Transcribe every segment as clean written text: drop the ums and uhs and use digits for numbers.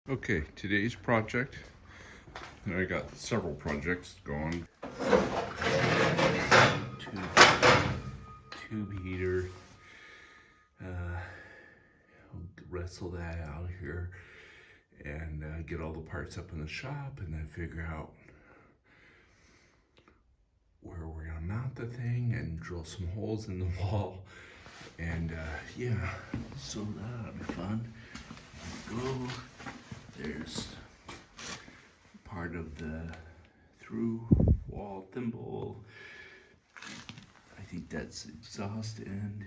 Okay, today's project, and I got several projects going. Tube heater. I'll wrestle that out here and get all the parts up in the shop, and then figure out where we're gonna mount the thing and drill some holes in the wall. And yeah, so that'll be fun. Go. There's part of the through wall thimble. I think that's exhaust end.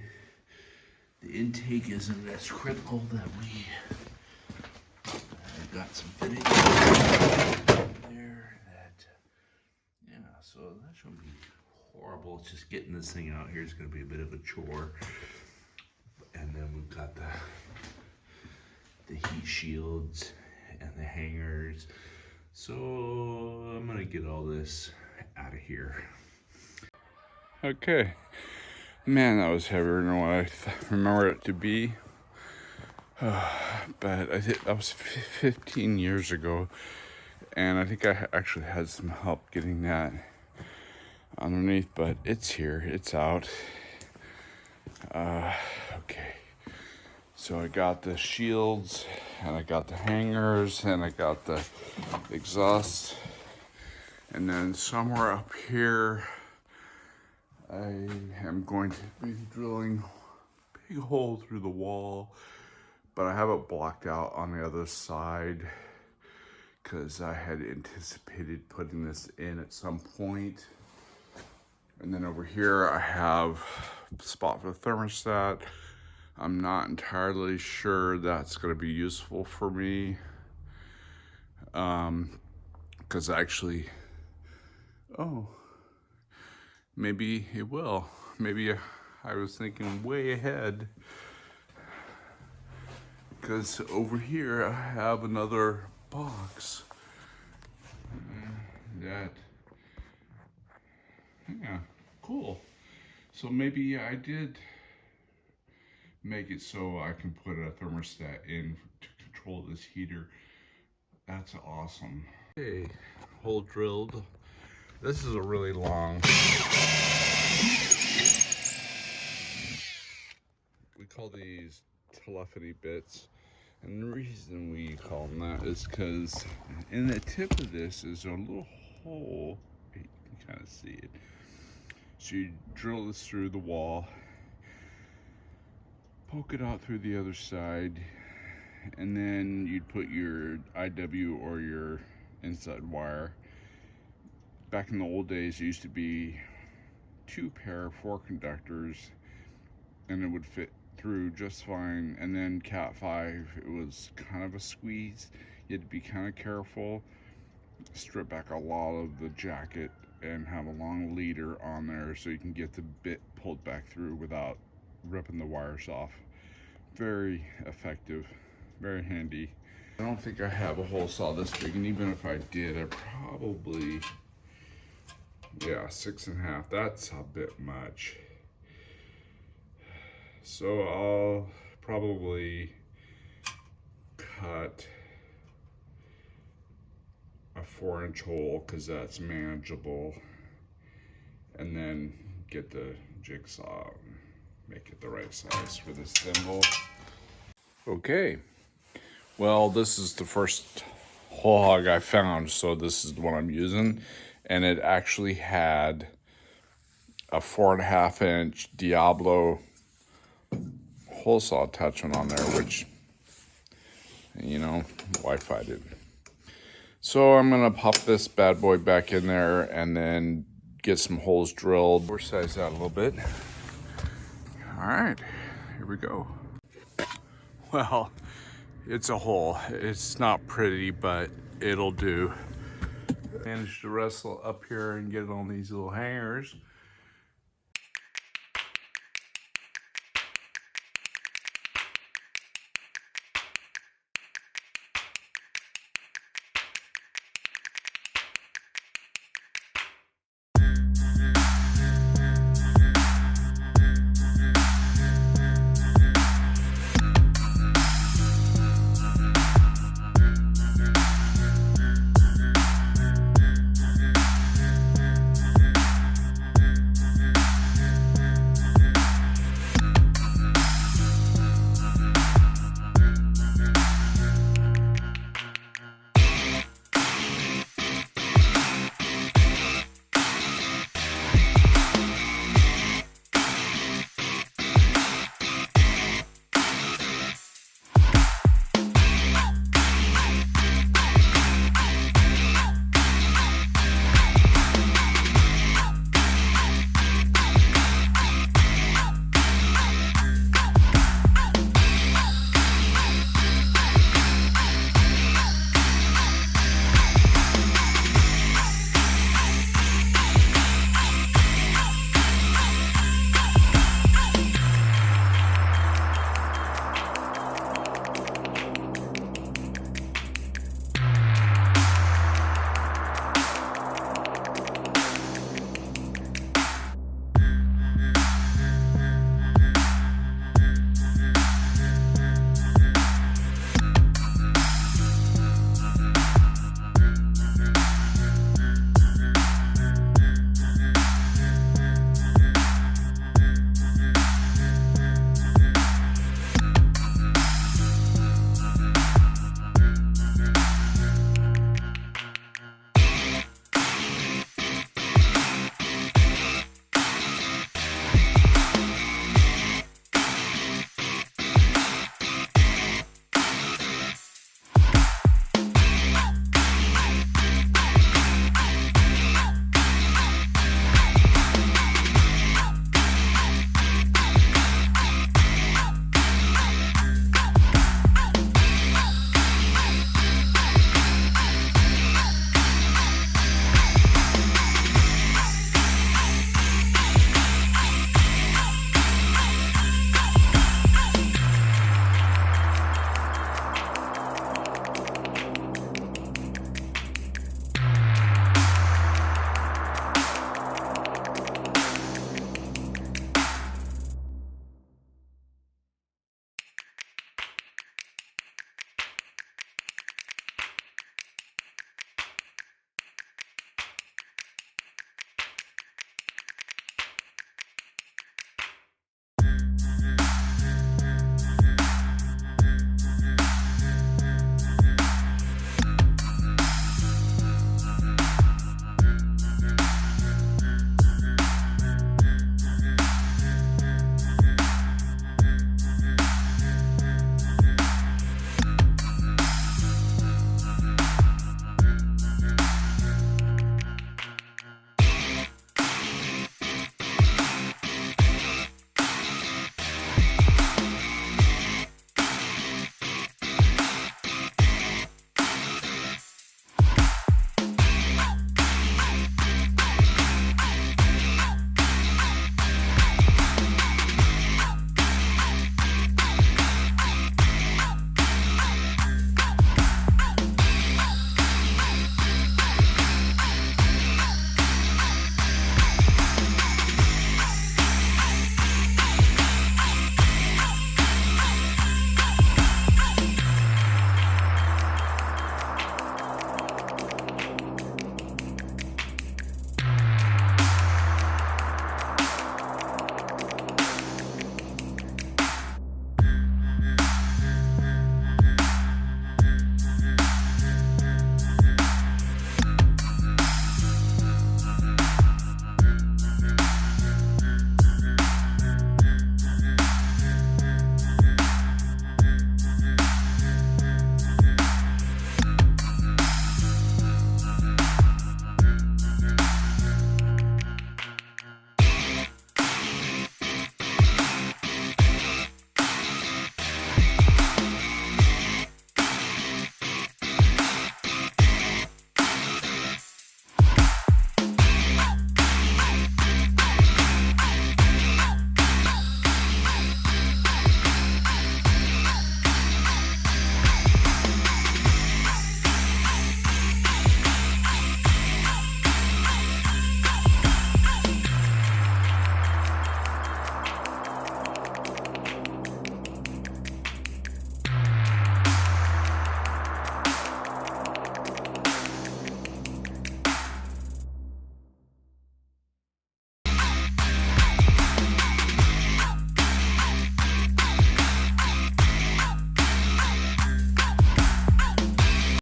The intake isn't as critical that I've got some fitting there that, yeah, so that shouldn't be horrible. It's just getting this thing out here is gonna be a bit of a chore. And then we've got the heat shields and the hangers. So I'm gonna get all this out of here. Okay, man, that was heavier than what I remember it to be. But I think that was 15 years ago, and I think I actually had some help getting that underneath, but it's here, it's out. Okay, so I got the shields, and I got the hangers, and I got the exhaust, and then somewhere up here I am going to be drilling a big hole through the wall, but I have it blocked out on the other side because I had anticipated putting this in at some point. And then over here I have a spot for the thermostat. I'm not entirely sure that's going to be useful for me, because actually, maybe it will. Maybe I was thinking way ahead, because over here I have another box that, yeah, cool. So maybe I did make it so I can put a thermostat in to control this heater. That's awesome. Okay, hole drilled. This is a really long, we call these telephony bits. And the reason we call them that is because in the tip of this is a little hole. You can kind of see it. So you drill this through the wall, poke it out through the other side, and then you'd put your IW or your inside wire. Back in the old days, it used to be 2 pair 4 conductors, and it would fit through just fine. And then Cat 5, it was kind of a squeeze. You had to be kind of careful, strip back a lot of the jacket, and have a long leader on there so you can get the bit pulled back through without ripping the wires off. Very effective, very handy. I don't think I have a hole saw this big, and even if I did, I probably, yeah, 6.5. That's a bit much. So I'll probably cut a 4-inch hole because that's manageable, and then get the jigsaw and make it the right size for this thimble. Okay, well, this is the first hole hog I found, so this is the one I'm using, and it actually had a 4.5-inch Diablo hole saw attachment on there, which, you know, Wi-Fi did. So I'm gonna pop this bad boy back in there and then get some holes drilled. We'll size that a little bit. All right, here we go. Well, it's a hole. It's not pretty, but it'll do. Managed to wrestle up here and get on these little hangers.